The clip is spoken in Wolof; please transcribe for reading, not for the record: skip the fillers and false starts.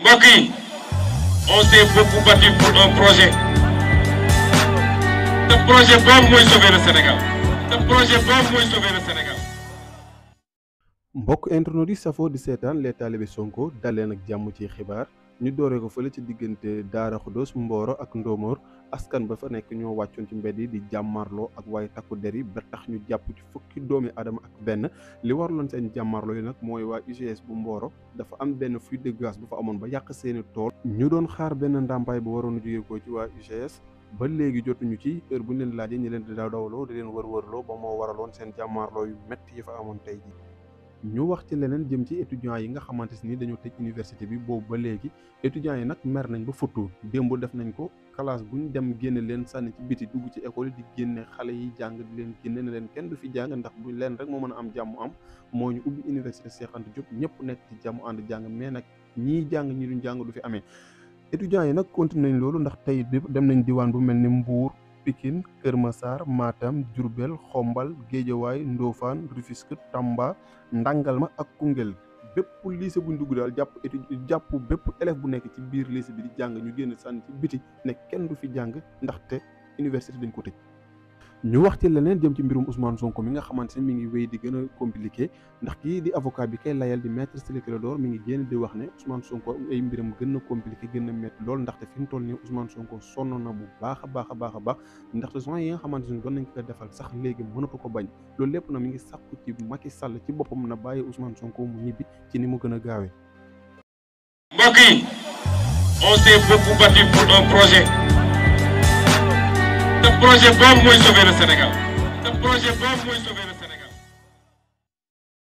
mbokk yi on s'est beaucoup battu pour un projet. te projet boobu mooy sauver le Sénégal. te projet boobu mooy sauver le Sénégal. mbokk internautes yi safoo di seetaan les talibé Sonko daleen ak jàmm ci xibaar ñu dooree ko fële ci diggante Daara Xudoos Mboro ak Ndomor askan ba fa nekk ñoo wàccoon ci mbedd yi di jàmmarloo ak waaye takku der yi ba tax ñu jàpp ci fukki doomi aadama ak benn li waraloon seen jàmmarloo yi nag mooy waa UGS bu Mboro dafa am benn fuite de gaz bu fa amoon ba yàq seeni tool ñu doon xaar benn ndàmpaay bu waroon a jógee ko ci waa UGS ba léegi jotuñu ci heure bu ñu leen laajee ñi leen di dawloo di leen wër-wërloo ba moo waraloon seen jàmmarloo yu métti yi fa amoon tey ji ñu wax ci leneen jëm ci étudiants yi nga xamante ni dañoo tëj université bi boobu ba léegi étudiants yi nag mer nañ ba futtu démb def nañ ko classe bu ñu dem génne leen sànni ci biti dugg ci école yi di génne xale yi jàng di leen génne ne leen kenn du fi jàng ndax bu leen rek moo mën a am jàmm am moo ñu ubbi université Cheikh Anta Diop ñëpp nekk ci jàmm ànd jàng mais nag ñii jàng ñi duñ jàng du fi amee étudiants yi nag continué nañ loolu ndax tey dem nañ diwaan bu mel ni Mbour Pikine Kër Massar Matam Diourbel Xombal Guédiawaye Ndofane Rufisque Tamba Ndangalma ak Koungheul bépp lycée bu ñu dugg daal jàpp bépp élève bu nekk ci biir lycée bi di jàng ñu génn sànni ci biti ne kenn du fi jàng ndaxte université dañ ko tëj. ñu wax ci leneen jëm ci mbirum Ousmane Sonko mi nga xamante ne mi ngi wéy di gën a compliqué ndax kii di avocat bi kay layal di maître Ciré Clédor mi ngi génn di wax ne Ousmane Sonko ay mbiram gën a compliqué gën a métti lool ndaxte fi mu toll nii Ousmane Sonko sonn na bu baax a baax ndaxte soins yi nga xamante ne doon nañ ko defal sax léegi mënatu ko bañ loolu lépp na mi ngi sàkku ci Macky Sall ci boppam na bàyyi Ousmane Sonko mu ñibbi ci ni mu gën a gaawee. mbokk yi on s'est beaucoup battu pour un projet. te projet boobu mooy sauver le Sénégal. te projet boobu mooy sauver le Sénégal.